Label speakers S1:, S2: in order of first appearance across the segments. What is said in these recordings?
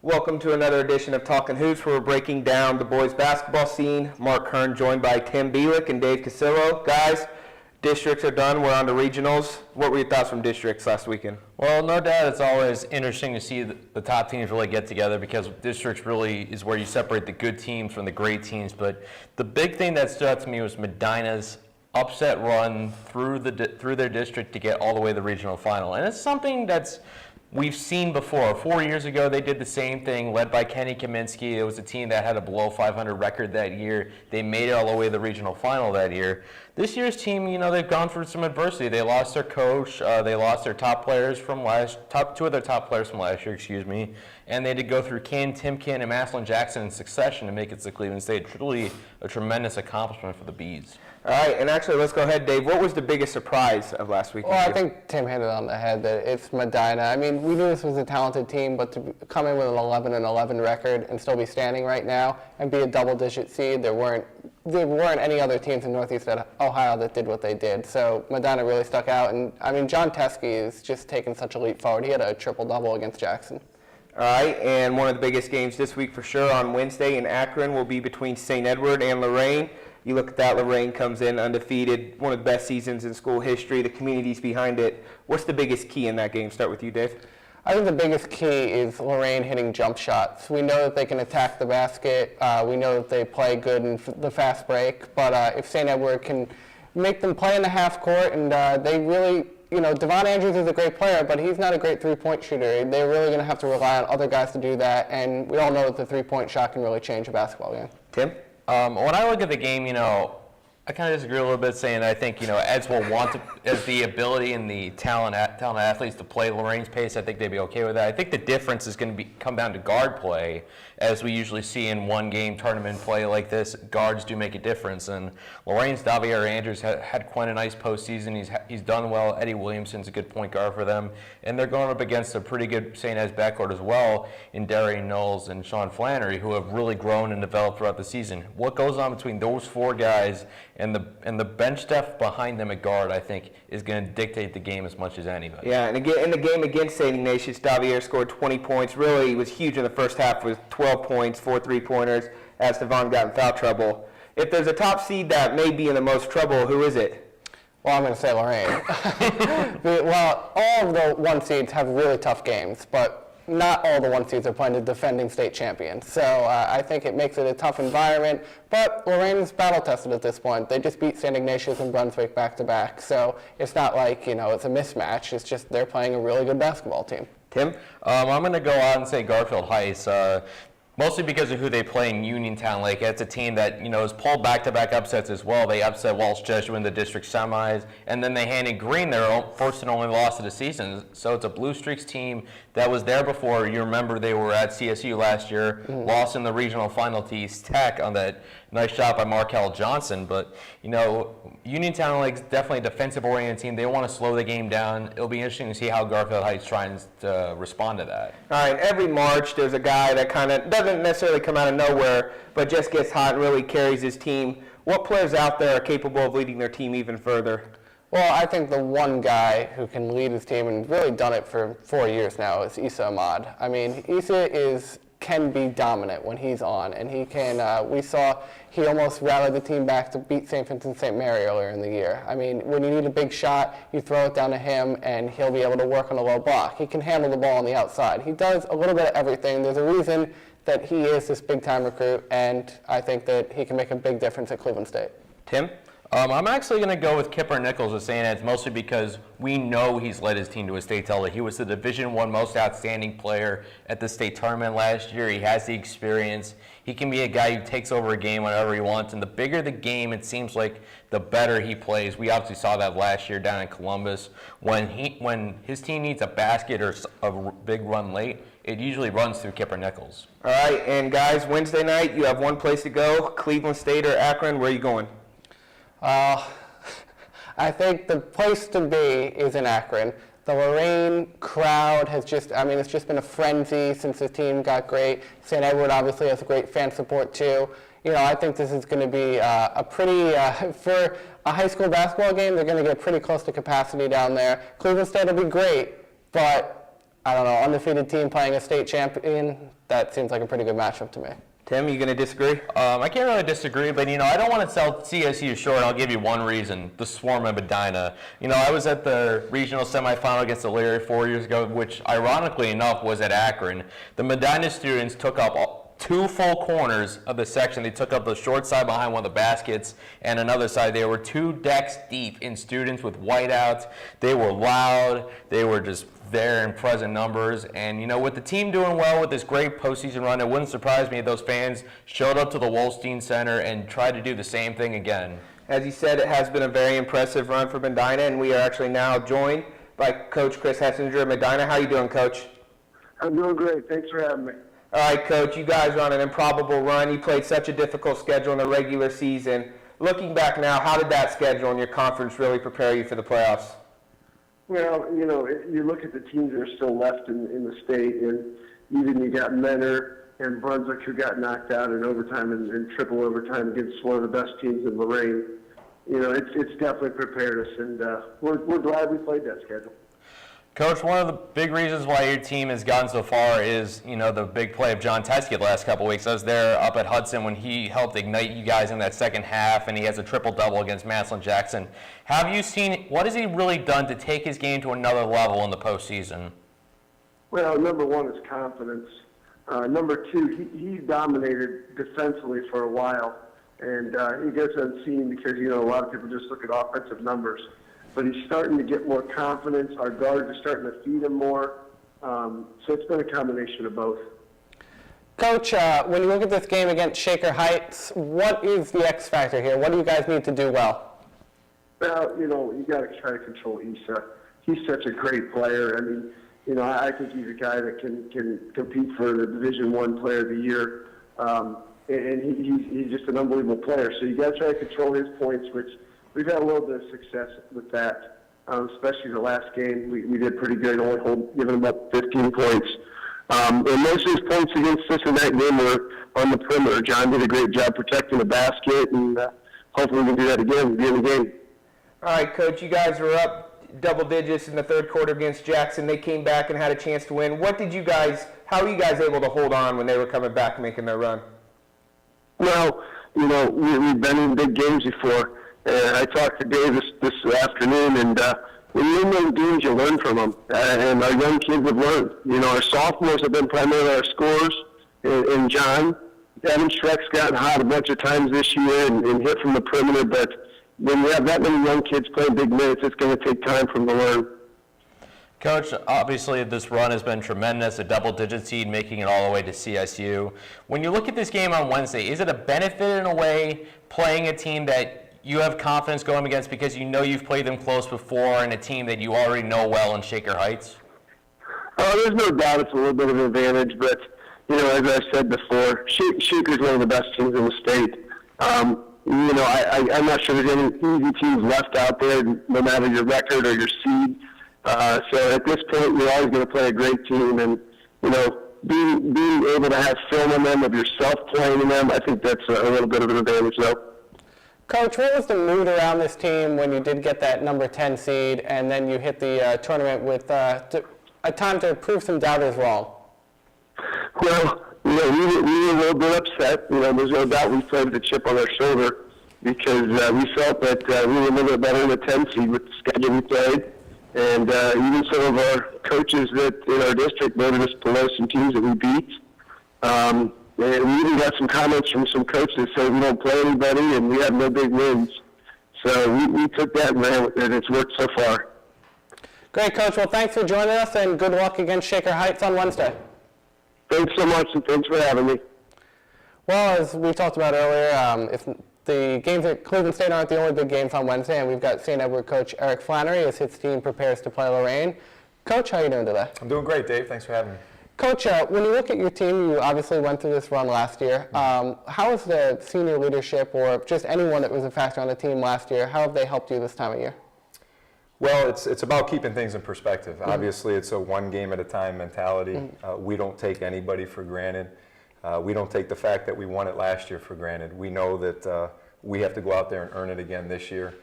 S1: Welcome to another edition of Talking Hoops, where we're breaking down the boys basketball scene. Mark-Kern joined by Tim Bielik and David Cassilo. Guys, districts are done. We're on to regionals. What were your thoughts from districts last weekend?
S2: Well, no doubt it's always interesting to see the top teams really get together, because districts really is where you separate the good teams from the great teams. But the big thing that stood out to me was Medina's upset run through their district to get all the way to the regional final. And it's something we've seen before. 4 years ago, they did the same thing, led by Kenny Kaminsky. It was a team that had a below 500 record that year. They made it all the way to the regional final that year. This year's team, they've gone through some adversity. They lost their coach. They lost their two of their top players from last year, and they had to go through Tim, and Maslin Jackson in succession to make it to Cleveland State. Truly a tremendous accomplishment for the Bees.
S1: All right, and actually, let's go ahead, Dave. What was the biggest surprise of last weekend?
S3: Well, I think Tim hit it on the head that it's Medina. I mean, we knew this was a talented team, but to come in with an 11-11 record and still be standing right now and be a double-digit seed, there weren't any other teams in Northeast Ohio that did what they did. So Medina really stuck out, and I mean, John Teskey is just taking such a leap forward. He had a triple-double against Jackson.
S1: All right, and one of the biggest games this week for sure on Wednesday in Akron will be between St. Edward and Lorain. You look at that, Lorain comes in undefeated, one of the best seasons in school history. The community's behind it. What's the biggest key in that game? Start with you, Dave.
S3: I think the biggest key is Lorain hitting jump shots. We know that they can attack the basket. We know that they play good in the fast break. But if St. Edward can make them play in the half court, and they really, Devon Andrews is a great player, but he's not a great three-point shooter. They're really going to have to rely on other guys to do that. And we all know that the three-point shot can really change a basketball game.
S1: Tim?
S2: When I look at the game, I kind of disagree a little bit, saying I think, Eds will want to, as the ability and the talented athletes to play Lorain's pace. I think they'd be okay with that. I think the difference is going to come down to guard play, as we usually see in one-game tournament play like this. Guards do make a difference, and Lorain's David Andrews had quite a nice postseason. He's done well. Eddie Williamson's a good point guard for them, and they're going up against a pretty good St. Ed's backcourt as well in Darian Knowles and Sean Flannery, who have really grown and developed throughout the season. What goes on between those four guys and the bench depth behind them at guard, I think, is going to dictate the game as much as anybody.
S1: Yeah, and again, in the game against St. Ignatius, Davier scored 20 points. Really was huge in the first half with 12 points, 4 3-pointers, as Devon got in foul trouble. If there's a top seed that may be in the most trouble, who is it?
S3: Well, I'm going to say Lorain. Well, all of the one seeds have really tough games, but not all the one seeds are playing the defending state champion. So I think it makes it a tough environment. But Lorain is battle tested at this point. They just beat St. Ignatius and Brunswick back-to-back. So it's not like, it's a mismatch. It's just they're playing a really good basketball team.
S1: Tim?
S2: I'm going to go out and say Garfield Heights. Mostly because of who they play in Uniontown Lake. It's a team that, has pulled back-to-back upsets as well. They upset Walsh Jesuit in the district semis, and then they handed Green their first and only loss of the season. So it's a Blue Streaks team that was there before. You remember they were at CSU last year, lost in the regional final to East Tech on that nice shot by Markel Johnson. But, Uniontown Lake's definitely a defensive-oriented team. They want to slow the game down. It'll be interesting to see how Garfield Heights tries to respond to that.
S1: All right, every March there's a guy that kind of doesn't necessarily come out of nowhere, but just gets hot and really carries his team. What players out there are capable of leading their team even further?
S3: Well, I think the one guy who can lead his team, and really done it for 4 years now, is Issa Ahmad. I mean, Issa can be dominant when he's on, and he can, we saw he almost rallied the team back to beat St. Vincent St. Mary earlier in the year. I mean, when you need a big shot, you throw it down to him, and he'll be able to work on a low block. He can handle the ball on the outside. He does a little bit of everything. There's a reason that he is this big-time recruit, and I think that he can make a big difference at Cleveland State.
S1: Tim?
S2: I'm actually going to go with Kipper Nichols of St. Ed's, mostly because we know he's led his team to a state title. He was the Division I most outstanding player at the state tournament last year. He has the experience. He can be a guy who takes over a game whenever he wants, and the bigger the game, it seems like the better he plays. We obviously saw that last year down in Columbus. When his team needs a basket or a big run late, it usually runs through Kipper Nichols.
S1: All right, and guys, Wednesday night, you have one place to go, Cleveland State or Akron. Where are you going?
S3: I think the place to be is in Akron. The Lorain crowd has it's just been a frenzy since the team got great. St. Edward obviously has great fan support too. I think this is going to be a pretty, for a high school basketball game, they're going to get pretty close to capacity down there. Cleveland State will be great, but I don't know, undefeated team playing a state champion, that seems like a pretty good matchup to me.
S1: Tim, you going to disagree?
S2: I can't really disagree, but, I don't want to sell CSU short. I'll give you one reason, the Swarm of Medina. I was at the regional semifinal against Elyria 4 years ago, which, ironically enough, was at Akron. The Medina students took up 2 full corners of the section. They took up the short side behind one of the baskets and another side. They were 2 decks deep in students with whiteouts. They were loud. They were just there in present numbers. And, with the team doing well with this great postseason run, it wouldn't surprise me if those fans showed up to the Wolstein Center and tried to do the same thing again.
S1: As you said, it has been a very impressive run for Medina, and we are actually now joined by Coach Chris Hessinger of Medina. How are you doing, Coach?
S4: I'm doing great. Thanks for having me.
S1: All right, Coach, you guys are on an improbable run. You played such a difficult schedule in the regular season. Looking back now, how did that schedule and your conference really prepare you for the playoffs?
S4: Well, you look at the teams that are still left in the state, and even you got Mentor and Brunswick who got knocked out in overtime and triple overtime against one of the best teams in Lorain. It's definitely prepared us, and we're glad we played that schedule.
S2: Coach, one of the big reasons why your team has gotten so far is, the big play of John Teskey the last couple of weeks. I was there up at Hudson when he helped ignite you guys in that second half, and he has a triple-double against Massillon Jackson. Have you seen, what has he really done to take his game to another level in the postseason?
S4: Well, number one is confidence. Number two, he dominated defensively for a while, and he goes unseen because, a lot of people just look at offensive numbers. But he's starting to get more confidence. Our guards are starting to feed him more. So it's been a combination of both.
S3: Coach, when you look at this game against Shaker Heights, what is the X factor here? What do you guys need to do well?
S4: Well, you got to try to control Issa. He's such a great player. I mean, I think he's a guy that can compete for the Division I Player of the Year. And he's just an unbelievable player. So you got to try to control his points, which we've had a little bit of success with that, especially the last game. We did pretty good, only giving them up 15 points. And most of his points against us in that game were on the perimeter. John did a great job protecting the basket, and hopefully we can do that again at the end of the game.
S1: All right, Coach, you guys were up double digits in the third quarter against Jackson. They came back and had a chance to win. How were you guys able to hold on when they were coming back making their run?
S4: Well, we've been in big games before. And I talked to Dave this afternoon, and when you win those games, you learn from them. And our young kids have learned. Our sophomores have been primarily our scorers, and John. Evan Schreck's gotten hot a bunch of times this year and hit from the perimeter, but when you have that many young kids playing big minutes, it's going to take time for them to learn.
S2: Coach, obviously this run has been tremendous, a double-digit seed making it all the way to CSU. When you look at this game on Wednesday, is it a benefit in a way playing a team that you have confidence going against because you've played them close before and a team that you already know well in Shaker Heights?
S4: There's no doubt it's a little bit of an advantage, but, as I said before, Shaker's one of the best teams in the state. I'm not sure there's any easy teams left out there, no matter your record or your seed. So at this point, you're always going to play a great team, and, being able to have film on them of yourself playing in them, I think that's a little bit of an advantage, though.
S3: Coach, what was the mood around this team when you did get that number 10 seed and then you hit the tournament with a time to prove some doubters wrong?
S4: Well, we were a little bit upset. There's no doubt we played with a chip on our shoulder because we felt that we were a little bit better in the 10 seed with the schedule we played. And even some of our coaches that in our district voted us below some teams that we beat. And we even got some comments from some coaches that said we don't play anybody and we have no big wins. So we took that and ran with it. It's worked so far.
S3: Great, Coach. Well, thanks for joining us, and good luck against Shaker Heights on Wednesday.
S4: Thanks so much, and thanks for having me.
S3: Well, as we talked about earlier, if the games at Cleveland State aren't the only big games on Wednesday, and we've got St. Edward coach Eric Flannery as his team prepares to play Lorain. Coach, how are you doing today?
S5: I'm doing great, Dave. Thanks for having me.
S3: Coach, when you look at your team, you obviously went through this run last year. How has the senior leadership or just anyone that was a factor on the team last year, how have they helped you this time of year?
S5: Well, it's about keeping things in perspective. Obviously, it's a one game at a time mentality. We don't take anybody for granted. We don't take the fact that we won it last year for granted. We know that we have to go out there and earn it again this year.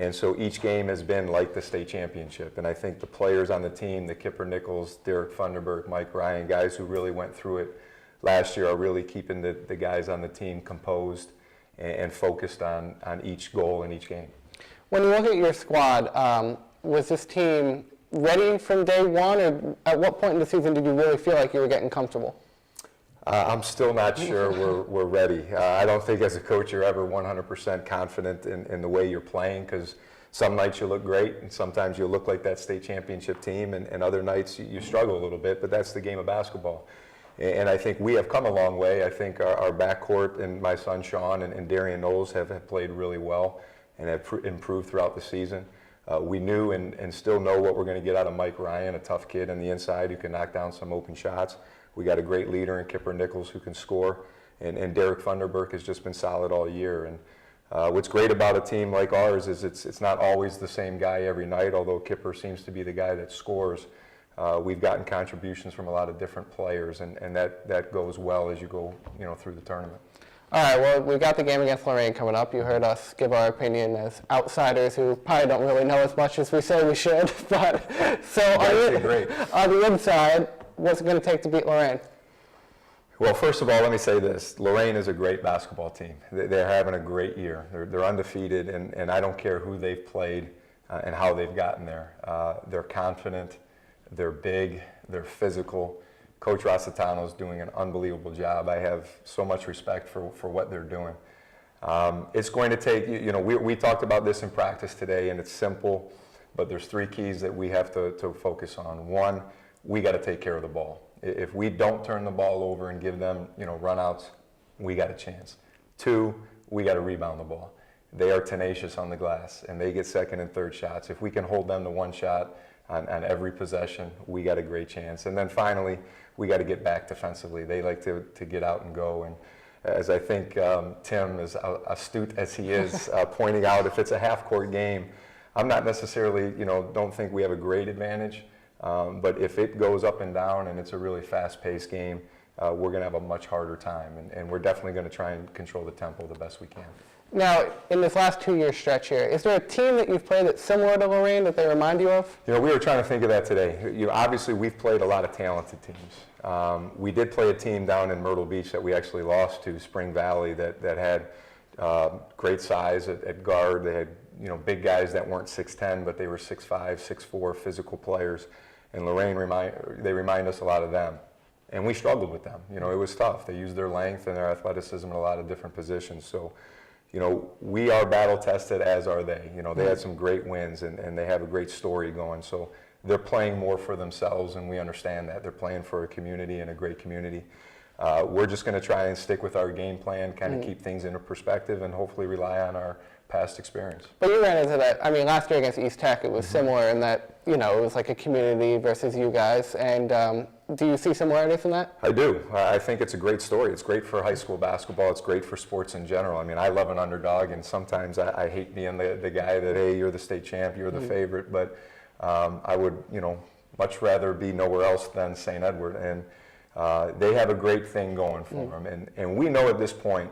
S5: And so each game has been like the state championship. And I think the players on the team, the Kipper Nichols, Derek Funderburk, Mike Ryan, guys who really went through it last year, are really keeping the guys on the team composed and focused on each goal in each game.
S3: When you look at your squad, was this team ready from day one, or at what point in the season did you really feel like you were getting comfortable?
S5: I'm still not sure we're ready. I don't think as a coach you're ever 100% confident in the way you're playing, because some nights you look great and sometimes you look like that state championship team, and other nights you struggle a little bit, but that's the game of basketball. And I think we have come a long way. I think our backcourt and my son Sean and Darian Knowles have played really well and have improved throughout the season. We knew and still know what we're going to get out of Mike Ryan, a tough kid on the inside who can knock down some open shots. We got a great leader in Kipper Nichols who can score, and Derek Funderburk has just been solid all year. And what's great about a team like ours is it's not always the same guy every night, although Kipper seems to be the guy that scores. We've gotten contributions from a lot of different players, and that goes well as you go through the tournament.
S3: All right, well, we've got the game against Lorain coming up. You heard us give our opinion as outsiders who probably don't really know as much as we say we should. But so on the inside, what's it going to take to beat Lorain?
S5: Well, first of all, let me say this. Lorain is a great basketball team. They're having a great year. They're undefeated, and I don't care who they've played and how they've gotten there. They're confident, they're big, they're physical. Coach Rossitano is doing an unbelievable job. I have so much respect for what they're doing. It's going to take, we talked about this in practice today, and it's simple, but there's 3 keys that we have to focus on. 1, we got to take care of the ball. If we don't turn the ball over and give them, runouts, we got a chance. 2, we got to rebound the ball. They are tenacious on the glass, and they get second and third shots. If we can hold them to 1 shot on every possession, we got a great chance. And then finally, we got to get back defensively. They like to get out and go. And as I think Tim, as astute as he is, pointing out, if it's a half-court game, I'm not necessarily, don't think we have a great advantage. But if it goes up and down and it's a really fast-paced game, we're going to have a much harder time. And we're definitely going to try and control the tempo the best we can.
S3: Now, in this last 2-year stretch here, is there a team that you've played that's similar to Lorain that they remind you of?
S5: We were trying to think of that today. Obviously, we've played a lot of talented teams. We did play a team down in Myrtle Beach that we actually lost to, Spring Valley, that had great size at guard. They had big guys that weren't 6'10", but they were 6'5", 6'4", physical players. And Lorain they remind us a lot of them. And we struggled with them. It was tough. They used their length and their athleticism in a lot of different positions. So, we are battle tested, as are they. They had some great wins and they have a great story going. So they're playing more for themselves, and we understand that. They're playing for a community and a great community. We're just going to try and stick with our game plan, kind of keep things into perspective, and hopefully rely on our past experience.
S3: But you ran into that, last year against East Tech, it was similar in that, it was like a community versus you guys. And do you see similarities in that?
S5: I do. I think it's a great story. It's great for high school basketball. It's great for sports in general. I love an underdog, and sometimes I hate being the guy that, hey, you're the state champ, you're the favorite. But I would, much rather be nowhere else than St. Edward. And they have a great thing going for them. And we know at this point,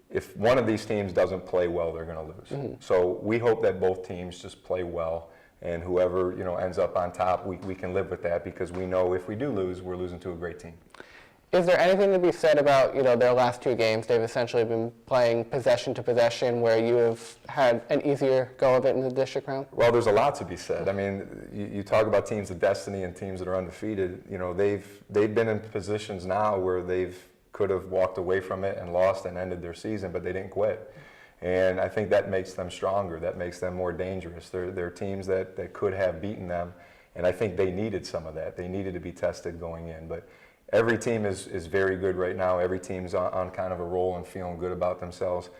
S5: if one of these teams doesn't play well, they're going to lose. So we hope that both teams just play well, and whoever ends up on top, we can live with that, because we know if we do lose, we're losing to a great team.
S3: Is there anything to be said about their last 2 games? They've essentially been playing possession to possession, where you have had an easier go of it in the district round?
S5: Well, there's a lot to be said. You talk about teams of destiny and teams that are undefeated. They've been in positions now where they've could have walked away from it and lost and ended their season, but they didn't quit. And I think that makes them stronger. That makes them more dangerous. They're teams that could have beaten them, and I think they needed some of that. They needed to be tested going in. But every team is very good right now. Every team's on kind of a roll and feeling good about themselves.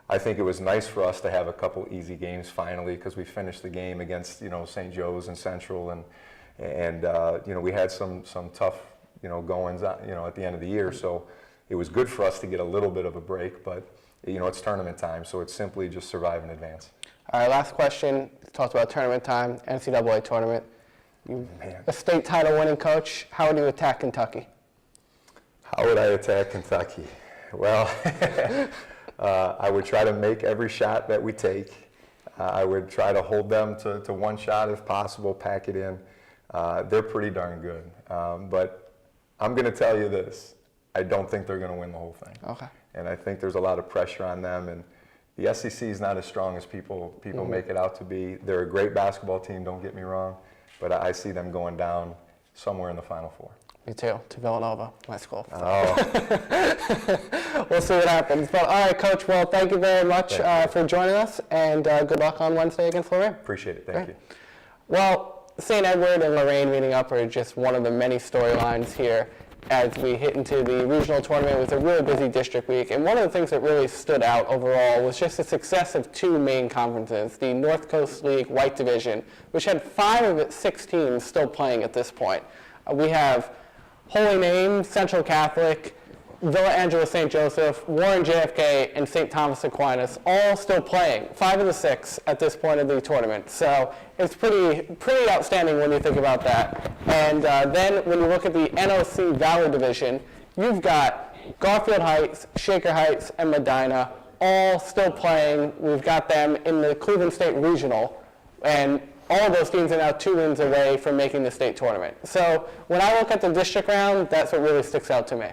S5: I think it was nice for us to have a couple easy games finally, because we finished the game against St. Joe's and Central, and we had some tough goings at the end of the year. So it was good for us to get a little bit of a break, but it's tournament time, so it's simply just survive and advance.
S3: All right, last question. Talked about tournament time, NCAA tournament. A state title winning coach, how would you attack Kentucky?
S5: How would I attack Kentucky? Well, I would try to make every shot that we take. I would try to hold them to one shot if possible, pack it in. They're pretty darn good. But I'm going to tell you this. I don't think they're going to win the whole thing.
S3: Okay.
S5: And I think there's a lot of pressure on them. And the SEC is not as strong as people make it out to be. They're a great basketball team, don't get me wrong. But I see them going down somewhere in the Final Four.
S3: Me too, to Villanova, my school.
S5: Oh,
S3: We'll see what happens. But all right, Coach, well, thank you very much for joining us, and good luck on Wednesday against Lorain.
S5: appreciate it. Thank you.
S3: Well, St. Edward and Lorain meeting up are just one of the many storylines here as we hit into the regional tournament with a really busy district week. And one of the things that really stood out overall was just the success of two main conferences, the North Coast League White Division, which had 5 of its 6 teams still playing at this point. We have Holy Name, Central Catholic, Villa-Angela-St-Joseph, Warren JFK, and St. Thomas Aquinas all still playing, 5 of the 6 at this point of the tournament. So it's pretty outstanding when you think about that. And then when you look at the NOC Valley Division, you've got Garfield Heights, Shaker Heights, and Medina all still playing. We've got them in the Cleveland State Regional, and all of those teams are now 2 wins away from making the state tournament. So when I look at the district round, that's what really sticks out to me.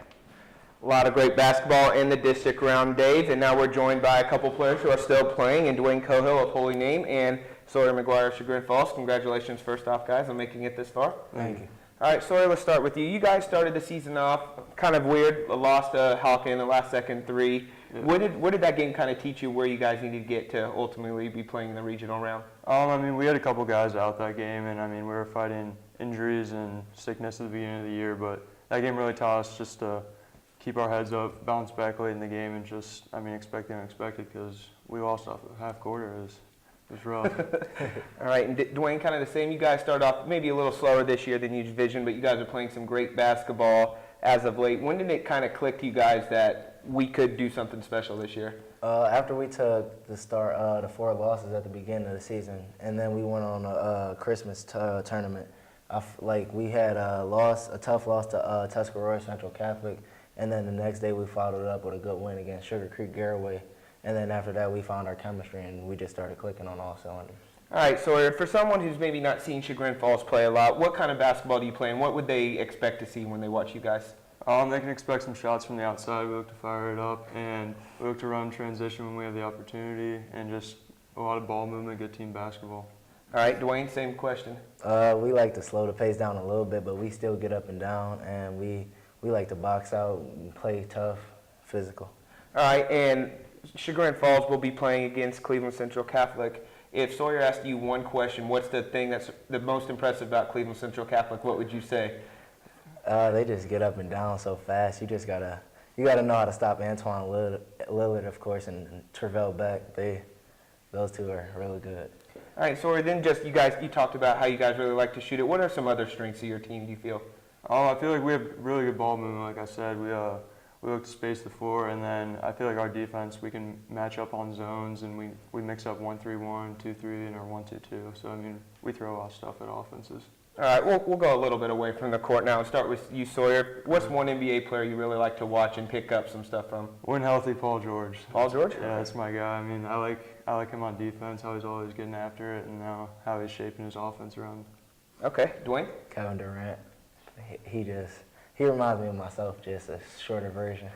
S1: A lot of great basketball in the district round, Dave, and now we're joined by a couple players who are still playing, and Dwayne Cohill of Holy Name and Sawyer McGuire of Chagrin-Falls. Congratulations first off, guys, on making it this far.
S3: Thank you.
S1: All right, Sawyer, let's start with you. You guys started the season off kind of weird, lost to Hawken in the last second 3. Yeah. What did that game kind of teach you where you guys needed to get to ultimately be playing in the regional round?
S6: I mean, we had a couple guys out that game, and I mean, we were fighting injuries and sickness at the beginning of the year, but that game really taught us just to keep our heads up, bounce back late in the game, and just, I mean, expect the unexpected, because we lost off the half quarter. It was rough.
S1: All right, and Dwayne, kind of the same. You guys started off maybe a little slower this year than you envisioned, but you guys are playing some great basketball as of late. When did it kind of click to you guys that we could do something special this year?
S7: After we took the 4 losses at the beginning of the season, and then we went on a Christmas tournament. We had a tough loss to Tuscarora Central Catholic, and then the next day we followed it up with a good win against Sugar Creek Garraway. And then after that we found our chemistry and we just started clicking on all cylinders.
S1: All right, Sawyer, for someone who's maybe not seen Chagrin Falls play a lot, what kind of basketball do you play and what would they expect to see when they watch you guys?
S6: They can expect some shots from the outside. We look to fire it up, and we look to run transition when we have the opportunity, and just a lot of ball movement, good team basketball.
S1: All right, Dwayne, same question.
S7: We like to slow the pace down a little bit, but we still get up and down, and we like to box out and play tough, physical.
S1: All right, and Chagrin Falls will be playing against Cleveland Central Catholic. If Sawyer asked you one question, what's the thing that's the most impressive about Cleveland Central Catholic, what would you say?
S7: They just get up and down so fast. You gotta know how to stop Antoine Lillard, of course, and Travell Beck. Those two are really good.
S1: All right, Sawyer, then you talked about how you guys really like to shoot it. What are some other strengths of your team, do you feel?
S6: I feel like we have really good ball movement. Like I said, we look to space the floor, and then I feel like our defense, we can match up on zones, and we mix up 1-3-1, 2-3, and our 1-2-2. So I mean, we throw off stuff at offenses.
S1: All right, we'll go a little bit away from the court now and start with you, Sawyer. What's one NBA player you really like to watch and pick up some stuff from?
S6: When healthy, Paul George.
S1: Paul George?
S6: Yeah, that's my guy. I mean, I like him on defense, how he's always getting after it, and now how he's shaping his offense around.
S1: Okay, Dwayne?
S7: Kevin Durant. He reminds me of myself, just a shorter version.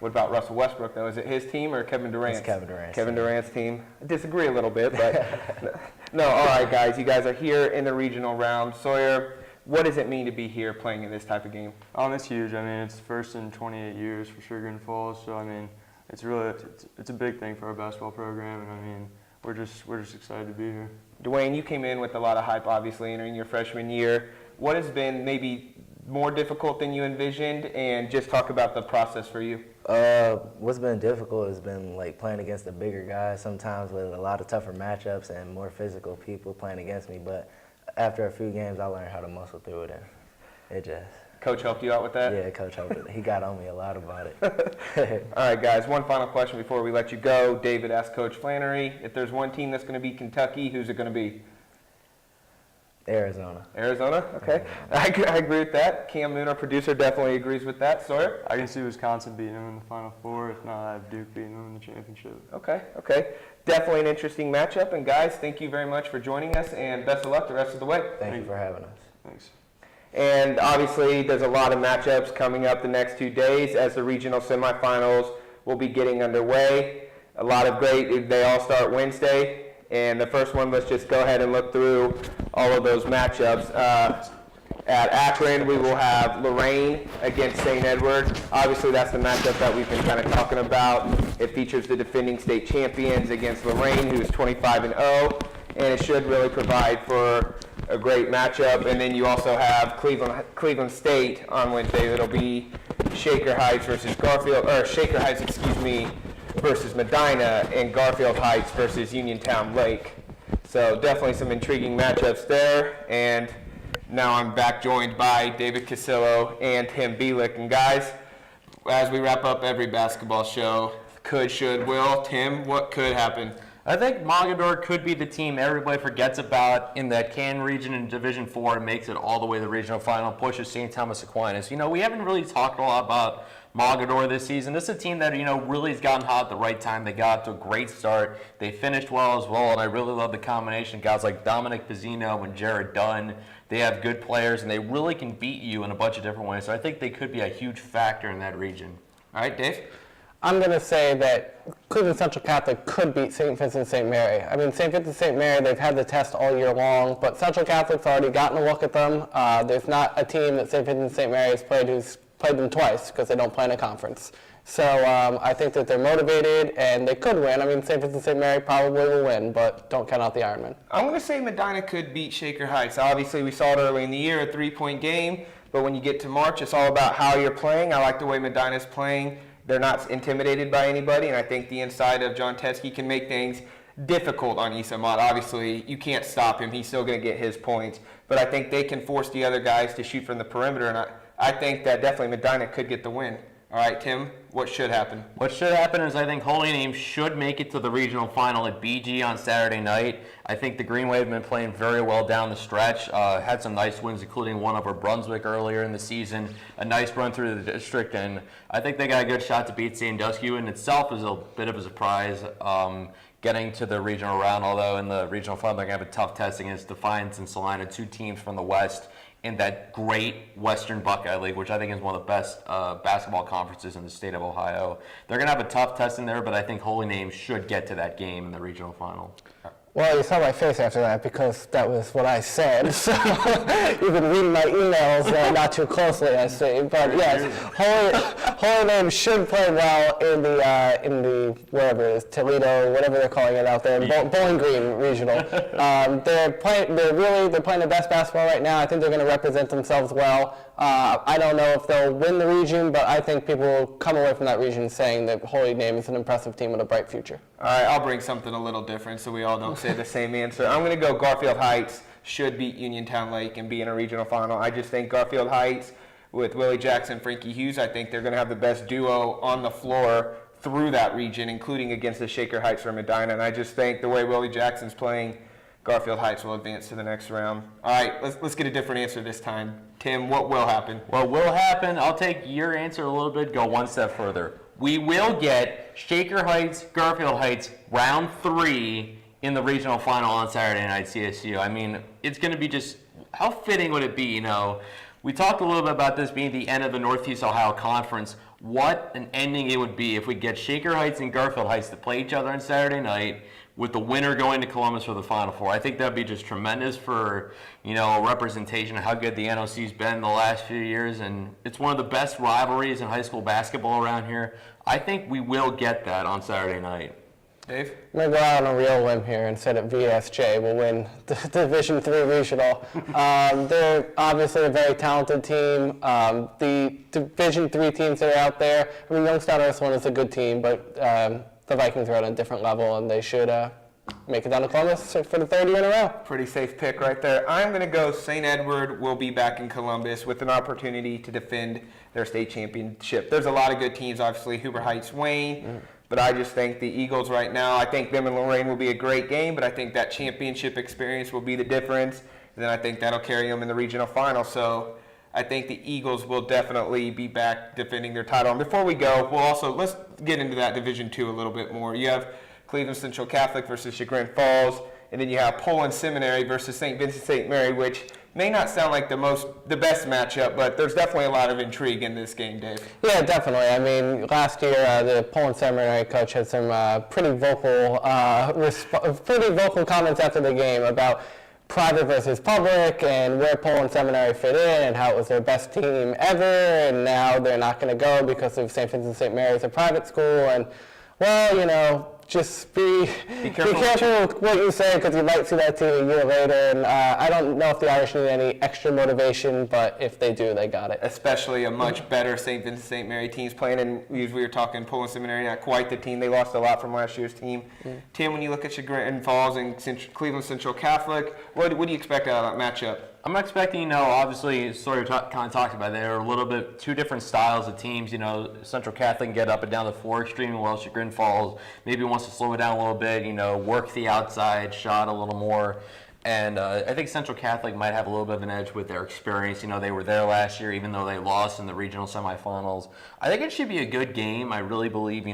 S1: What about Russell Westbrook, though? Is it his team or Kevin Durant's?
S7: It's Kevin Durant's
S1: Kevin
S7: team.
S1: Durant's team. I disagree a little bit, but no. All right, guys. You guys are here in the regional round. Sawyer, what does it mean to be here playing in this type of game?
S6: It's huge. I mean, it's first in 28 years for Chagrin-Falls, so I mean, it's a big thing for our basketball program, and I mean, we're just excited to be here.
S1: Dwayne, you came in with a lot of hype, obviously, entering your freshman year. What has been maybe more difficult than you envisioned, and just talk about the process for you?
S7: What's been difficult has been like playing against the bigger guys, sometimes with a lot of tougher matchups and more physical people playing against me. But after a few games, I learned how to muscle through it, and it just.
S1: Coach helped you out with that?
S7: Yeah, Coach helped it. He got on me a lot about it.
S1: All right, guys, one final question before we let you go. David asked Coach Flannery, if there's one team that's going to beat Kentucky, who's it going to be?
S7: Arizona.
S1: Arizona? Okay. I agree with that. Cam Moon, our producer, definitely agrees with that. Sawyer?
S6: I can see Wisconsin beating them in the Final Four. If not, I have Duke beating them in the championship.
S1: Okay. Definitely an interesting matchup. And guys, thank you very much for joining us, and best of luck the rest of the way.
S7: Thank you for having us.
S6: Thanks.
S1: And obviously, there's a lot of matchups coming up the next 2 days as the regional semifinals will be getting underway. A lot of great, they all start Wednesday. And the first one, let's just go ahead and look through all of those matchups. At Akron, we will have Lorain against St. Edward. Obviously, that's the matchup that we've been kind of talking about. It features the defending state champions against Lorain, who's 25-0, and it should really provide for a great matchup. And then you also have Cleveland State on Wednesday. It'll be Shaker Heights versus versus Medina, and Garfield Heights versus Uniontown Lake. So definitely some intriguing matchups there. And now I'm back joined by David Cassilo and Tim Bielik. And guys, as we wrap up every basketball show, could, should, will. Tim, what could happen?
S2: I think Mogador could be the team everybody forgets about in that Canton region in Division 4 and makes it all the way to the regional final, pushes St. Thomas Aquinas. You know, we haven't really talked a lot about Mogador this season. This is a team that, you know, really has gotten hot at the right time. They got to a great start. They finished well as well, and I really love the combination. Guys like Dominic Pizzino and Jared Dunn. They have good players, and they really can beat you in a bunch of different ways. So I think they could be a huge factor in that region.
S1: All right, Dave?
S3: I'm going to say that Cleveland Central Catholic could beat St. Vincent St. Mary. I mean, St. Vincent St. Mary, they've had the test all year long, but Central Catholic's already gotten a look at them. There's not a team that St. Vincent St. Mary has played who's played them twice because they don't play in a conference. So I think that they're motivated and they could win. I mean, St. Vincent St. Mary probably will win, but don't count out the Ironmen.
S1: I'm going to say Medina could beat Shaker Heights. Obviously, we saw it early in the year, a 3-point game, but when you get to March, it's all about how you're playing. I like the way Medina's playing. They're not intimidated by anybody, and I think the inside of John Teskey can make things difficult on Issa Ahmad. Obviously, you can't stop him. He's still going to get his points, but I think they can force the other guys to shoot from the perimeter, and I think that definitely Medina could get the win. All right, Tim, what should happen?
S2: What should happen is I think Holy Name should make it to the regional final at BG on Saturday night. I think the Green Wave have been playing very well down the stretch. Had some nice wins, including one over Brunswick earlier in the season. A nice run through the district, and I think they got a good shot to beat Sandusky. In itself is a bit of a surprise getting to the regional round, although in the regional final they're going to have a tough test against Defiance and Salina, two teams from the West in that great Western Buckeye League, which I think is one of the best basketball conferences in the state of Ohio. They're going to have a tough test in there, but I think Holy Name should get to that game in the regional final.
S3: Well, you saw my face after that because that was what I said. So you've been reading my emails not too closely, I see. But yes, Holy Name should play well in the wherever it is, Toledo, whatever they're calling it out there, Bowling Green Regional. They're playing the best basketball right now. I think they're going to represent themselves well. I don't know if they'll win the region, but I think people will come away from that region saying that Holy Name is an impressive team with a bright future.
S1: All right, I'll bring something a little different so we all don't say the same answer. I'm going to go Garfield Heights should beat Uniontown Lake and be in a regional final. I just think Garfield Heights with Willie Jackson, Frankie Hughes, I think they're going to have the best duo on the floor through that region, including against the Shaker Heights or Medina. And I just think the way Willie Jackson's playing, Garfield Heights will advance to the next round. All right, let's get a different answer this time. Tim, what will happen?
S2: What will happen, I'll take your answer a little bit, go one step further. We will get Shaker Heights, Garfield Heights, round 3 in the regional final on Saturday night, CSU. I mean, it's going to be just, how fitting would it be, you know? We talked a little bit about this being the end of the Northeast Ohio Conference. What an ending it would be if we get Shaker Heights and Garfield Heights to play each other on Saturday night, with the winner going to Columbus for the Final Four. I think that would be just tremendous for, you know, a representation of how good the NOC's been the last few years, and it's one of the best rivalries in high school basketball around here. I think we will get that on Saturday night.
S1: Dave?
S3: I'm going to go out on a real limb here and say that VSJ will win the Division III Regional. They're obviously a very talented team. The Division III teams that are out there, I mean, Youngstown Ursuline is a good team, but the Vikings are at a different level, and they should make it down to Columbus for the third year in a row.
S1: Pretty safe pick right there. I'm going to go St. Edward will be back in Columbus with an opportunity to defend their state championship. There's a lot of good teams, obviously, Huber Heights, Wayne, but I just think the Eagles right now, I think them and Lorain will be a great game, but I think that championship experience will be the difference. then I think that'll carry them in the regional final. So I think the Eagles will definitely be back defending their title. And before we go, let's get into that Division II a little bit more. You have Cleveland Central Catholic versus Chagrin-Falls, and then you have Poland Seminary versus St. Vincent St. Mary, which may not sound like the best matchup, but there's definitely a lot of intrigue in this game, Dave.
S3: Yeah, definitely. I mean, last year the Poland Seminary coach had some pretty vocal comments after the game about private versus public and where Poland Seminary fit in and how it was their best team ever, and now they're not going to go because of St. Vincent St. Mary's, a private school. And, well, you know, just be careful with what you say, because you might see that team a year later. And I don't know if the Irish need any extra motivation, but if they do, they got it.
S1: Especially a much better St. Vincent St. Mary team's playing, and we were talking Poland Seminary, not quite the team. They lost a lot from last year's team. Tim, when you look at Chagrin-Falls and Cleveland Central Catholic, what do you expect out of that matchup?
S2: I'm expecting, obviously, Sawyer kind of talked about it. They're a little bit two different styles of teams. Central Catholic can get up and down the floor extreme, while Chagrin-Falls maybe wants to slow it down a little bit, work the outside shot a little more. And I think Central Catholic might have a little bit of an edge with their experience. They were there last year, even though they lost in the regional semifinals. I think it should be a good game. I really believe,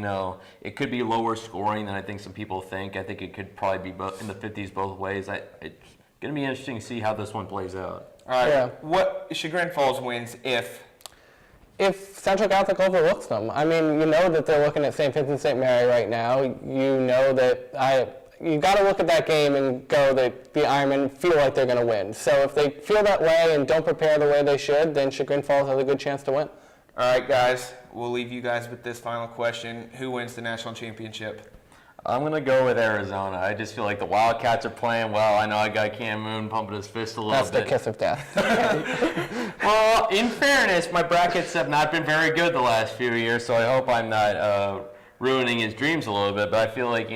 S2: it could be lower scoring than I think some people think. I think it could probably be in the 50s both ways. It's going to be interesting to see how this one plays out.
S1: All right.
S3: Yeah.
S1: What Chagrin-Falls wins if
S3: Central Catholic overlooks them? I mean, you know that they're looking at St. Vincent St. Mary right now. You know that you got to look at that game and go that the Ironmen feel like they're going to win. So if they feel that way and don't prepare the way they should, then Chagrin-Falls has a good chance to win.
S1: All right, guys, we'll leave you guys with this final question. Who wins the national championship?
S2: I'm going to go with Arizona. I just feel like the Wildcats are playing well. I know I got Cam Moon pumping his fist a little
S3: That's
S2: bit.
S3: the kiss of death.
S2: Well, in fairness, my brackets have not been very good the last few years, so I hope I'm not ruining his dreams a little bit. But I feel like,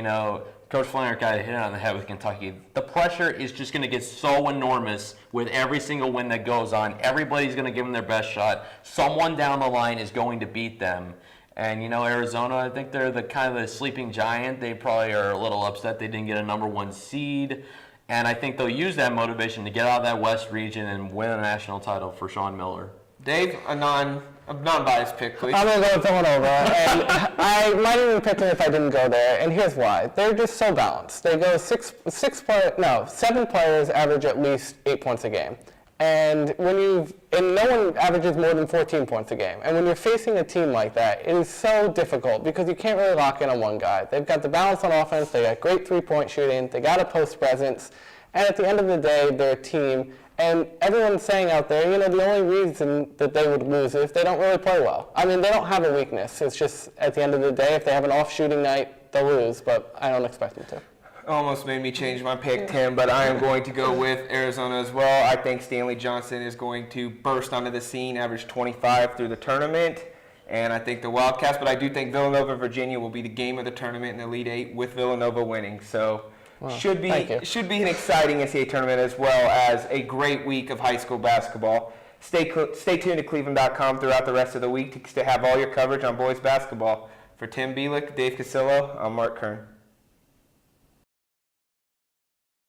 S2: Coach Flannery got hit on the head with Kentucky. The pressure is just going to get so enormous with every single win that goes on. Everybody's going to give them their best shot. Someone down the line is going to beat them. And, Arizona, I think they're the kind of the sleeping giant. They probably are a little upset they didn't get a #1 seed. And I think they'll use that motivation to get out of that West region and win a national title for Sean Miller.
S1: Dave, a non-biased pick, please.
S3: I'm going to go with Villanova, and I might even pick them if I didn't go there, and here's why. They're just so balanced. They go 7 players average at least 8 points a game. And no one averages more than 14 points a game. And when you're facing a team like that, it is so difficult because you can't really lock in on one guy. They've got the balance on offense, they got great three-point shooting, they got a post presence, and at the end of the day, they're a team. And everyone's saying out there, the only reason that they would lose is if they don't really play well. I mean, they don't have a weakness. It's just at the end of the day, if they have an off shooting night, they'll lose, but I don't expect them to.
S1: Almost made me change my pick, Tim, but I am going to go with Arizona as well. I think Stanley Johnson is going to burst onto the scene, average 25 through the tournament, and I think the Wildcats, but I do think Villanova-Virginia will be the game of the tournament in the Elite Eight with Villanova winning. So should be an exciting NCAA tournament as well as a great week of high school basketball. Stay tuned to cleveland.com throughout the rest of the week to have all your coverage on boys basketball. For Tim Bielik, Dave Cassilo, I'm Mark Kern.